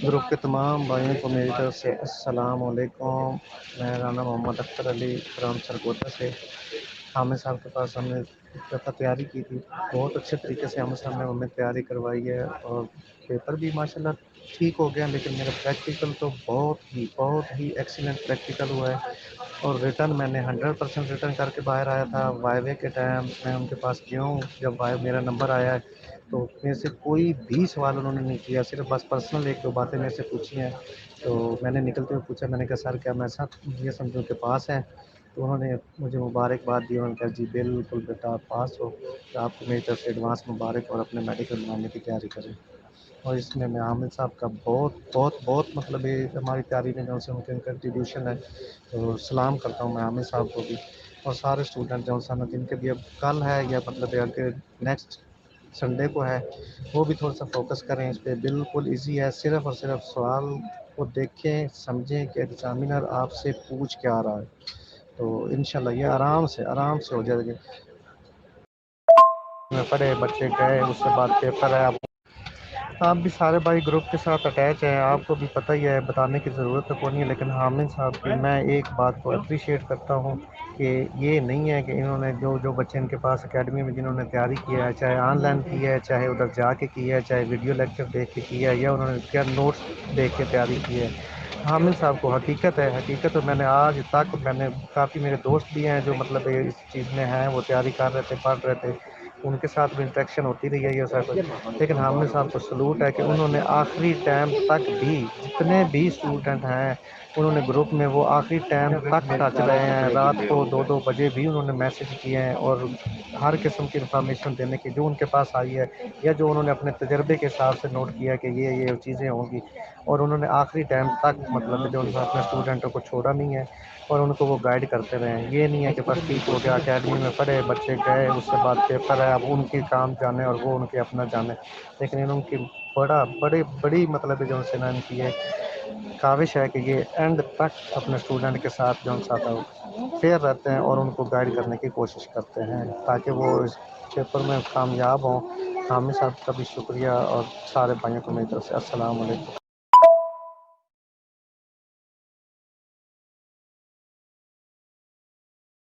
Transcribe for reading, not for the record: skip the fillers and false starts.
Group کے تمام بھائیوں کو میری طرف سے السلام علیکم۔ میں رانا محمد اختر علی فرام سرگودا سے۔ حامد صاحب کے پاس ہم نے ایک دفعہ تیاری کی تھی، بہت اچھے طریقے سے حامد صاحب نے ہمیں تیاری کروائی ہے، اور پیپر بھی ماشاءاللہ ٹھیک ہو گیا، لیکن میرا پریکٹیکل تو بہت ہی ایکسیلنٹ پریکٹیکل ہوا ہے، اور ریٹرن میں نے 100% ریٹرن کر کے باہر آیا تھا۔ وائوے کے ٹائم میں ان کے پاس گیا ہوں، جب میرا نمبر آیا ہے تو میرے سے کوئی بھی سوال انہوں نے نہیں کیا، صرف بس پرسنل ایک دو باتیں میرے سے پوچھی ہیں۔ تو میں نے نکلتے ہوئے پوچھا، میں نے کہا سر کیا میں سب یہ سمجھوں کہ پاس ہیں؟ تو انہوں نے مجھے مبارکباد دی، انہوں نے کہا جی بالکل بیٹا آپ پاس ہو، تو آپ کو میری طرف سے ایڈوانس مبارک، اور اپنے میڈیکل بنانے کی تیاری کریں۔ اور اس میں عامر صاحب کا بہت مطلب یہ ہماری تیاری میں جو سے ان کا کنٹریبیوشن ہے، تو سلام کرتا ہوں میں عامر صاحب کو بھی، اور سارے اسٹوڈنٹ جو سا جن کے بھی اب کل ہے یا مطلب ہے کہ نیکسٹ سنڈے کو ہے، وہ بھی تھوڑا سا فوکس کریں اس پہ، بالکل ایزی ہے، صرف اور صرف سوال کو دیکھیں سمجھیں کہ ایگزامینر آپ سے پوچھ کیا رہا ہے، تو انشاءاللہ یہ آرام سے ہو جائے گا۔ میں پڑھے بچے گئے، اس کے بعد پیپر ہے۔ آپ بھی سارے بھائی گروپ کے ساتھ اٹیچ ہیں، آپ کو بھی پتہ ہی ہے، بتانے کی ضرورت تو کوئی نہیں ہے، لیکن حامد صاحب کی میں ایک بات کو اپریشیٹ کرتا ہوں کہ یہ نہیں ہے کہ انہوں نے جو بچے ان کے پاس اکیڈمی میں جنہوں نے تیاری کی ہے، چاہے آن لائن کی ہے، چاہے ادھر جا کے کی ہے، چاہے ویڈیو لیکچر دیکھ کے کی ہے، یا انہوں نے کیا نوٹس دیکھ کے تیاری کی ہے، حامد صاحب کو حقیقت میں نے آج تک میں نے کافی میرے دوست بھی ہیں جو مطلب اس چیز میں ہیں، وہ تیاری کر رہے تھے، پڑھ رہے تھے، ان کے ساتھ بھی انٹریکشن ہوتی رہی ہے یہ سب، لیکن حامد صاحب کو سلوٹ ہے کہ انہوں نے آخری ٹائم تک بھی جتنے بھی اسٹوڈنٹ ہیں انہوں نے گروپ میں وہ آخری ٹائم تک ٹچ رہے ہیں، رات کو 2 بجے بھی انہوں نے میسج کیے ہیں، اور ہر قسم کی انفارمیشن دینے کی جو ان کے پاس آئی ہے، یا جو انہوں نے اپنے تجربے کے حساب سے نوٹ کیا کہ یہ چیزیں ہوں گی، اور انہوں نے آخری ٹائم تک مطلب جو اپنے اسٹوڈنٹوں کو چھوڑا نہیں ہے، اور ان کو وہ گائیڈ کرتے رہے ہیں۔ یہ نہیں ہے کہ بس ٹھیک ہو گیا اکیڈمی میں پڑھے بچے گئے، اس کے بعد پیپر ہے، اب ان کی کام جانے اور وہ ان کے اپنا جانے، لیکن ان کی بڑی مطلب جو سے ان کی یہ کاوش ہے کہ یہ اینڈ تک اپنے اسٹوڈنٹ کے ساتھ جو ساتھ فیئر رہتے ہیں، اور ان کو گائیڈ کرنے کی کوشش کرتے ہیں تاکہ وہ اس پیپر میں کامیاب ہوں۔ حامد صاحب کا بھی شکریہ، اور سارے بھائیوں کو میری طرف سے السلام علیکم۔